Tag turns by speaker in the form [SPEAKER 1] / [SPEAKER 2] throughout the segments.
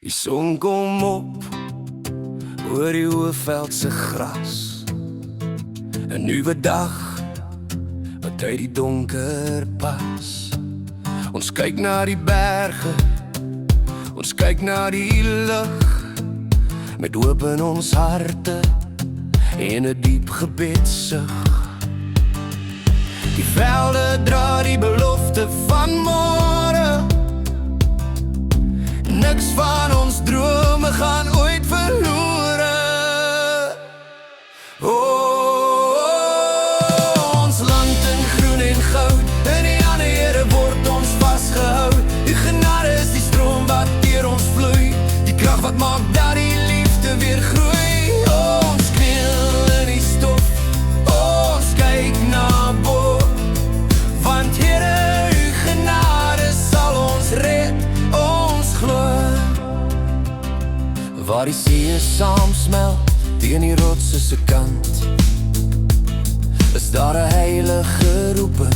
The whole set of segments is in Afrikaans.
[SPEAKER 1] Die son kom op oor die Hoëveldse gras. 'n Nuwe dag wat uit die donker pas. Ons kyk na die berge, ons kyk na die lug, met hoop in ons harte en 'n diep gebedsug. Die velde dra die belofte van môre. Niks van ons drome gaan ooit verlore. Ons land in groen en goud, in die hande Here word ons vasgehou. Die genade is die stroom wat deur ons vloei, die krag wat maak dat die liefde weer groei. Ons kniel in die stof, ons kyk na bo, want Here, u genade sal ons red. Waar die see saamsmelt teen die rotse se kant, is daar 'n heilige roeping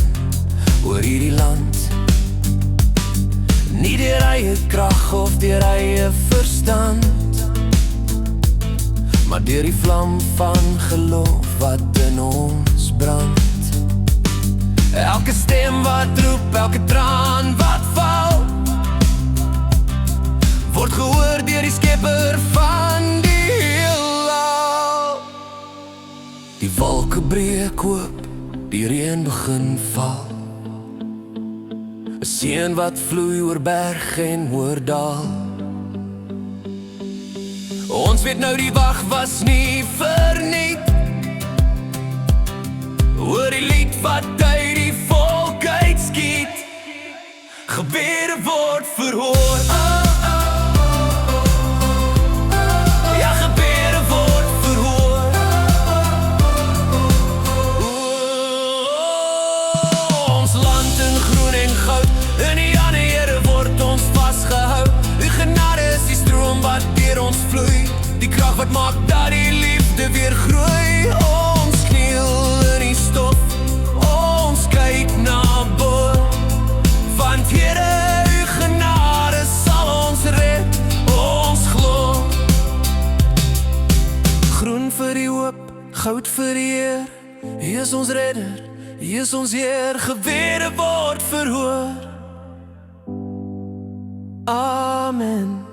[SPEAKER 1] oor hierdie land. Nie deur eie krag of deur eie verstand, maar deur die vlam van geloof wat in ons brand. Elke stem wat roep, elke traan wat val, word gehoor deur die Skepper van die heelal. Die wolke breek oop, die reën begin val, 'n seën wat vloei oor berg en oor dal. Ons weet nou die wag was nie verniet, oor die lied wat uit die volk uitskiet. Gebede word verhoor. In die hande Here word ons vasgehou. U genade is die stroom wat deur ons vloei, die krag wat maak dat die liefde weer groei. Ons kniel in die stof, ons kyk na bo, want Here, u genade sal ons red. Ons glo. Groen vir die hoop, goud vir die Heer. Hy is ons redder, hy is ons Heer. Gebede word verhoor. Amen.